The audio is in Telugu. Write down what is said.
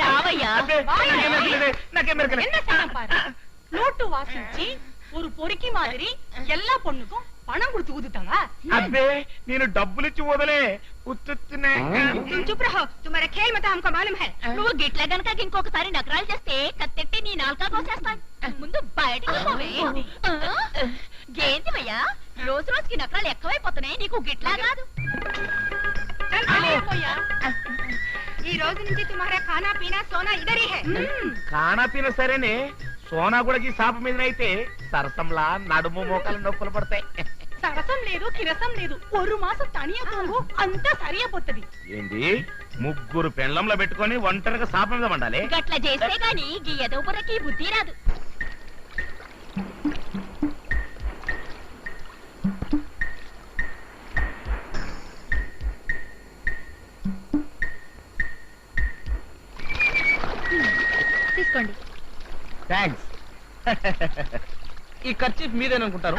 రావయ్యా நோட்டு வாசிச்சு ஒரு பொறுக்கி மாதிரி எல்லா பொண்ணுக்கும் பணம் கொடுத்து ஊதுతావా? అబ్బే నేను డబ్బులు ఇచ్చి వదలే ఉత్తునే. चुप रहो, तुम्हारा खेल मत हमको मालूम है. నువ్వు గిట్ల గనక ఇంకొకసారి నకరాలు చేస్తే కత్తెట్టి నీ నాలుక కోసేస్తాను. ముందు బయటికి పోవే. గేందివయ్యా, రోజు రోజుకి నకరాలు ఎక్కువైపోతున్నాయి. నీకు గిట్లా కాదు. ఈ రోజు నుంచి तुम्हारा खाना पीना सोना इधर ही है. खाना पीना సరేనే, సోనా కూడా ఈ సాప మీద అయితే సరసంలా నడుము మోకాలు నొప్పులు పడతాయి. సరసం లేదు, కిరసం లేదు. ఒక మాసం తనియా తోంగు అంతా సరియపోతది. ఏంది ముగ్గురు పెండ్లంలో పెట్టుకొని ఒంటరిగా సాప మీద వండాలి? గట్ల చేస్తే గాని గీ ఎదవపురకి బుద్ధి రాదు. తీసుకోండి. థ్యాంక్స్. ఈ ఖర్చు మీదేననుకుంటారు.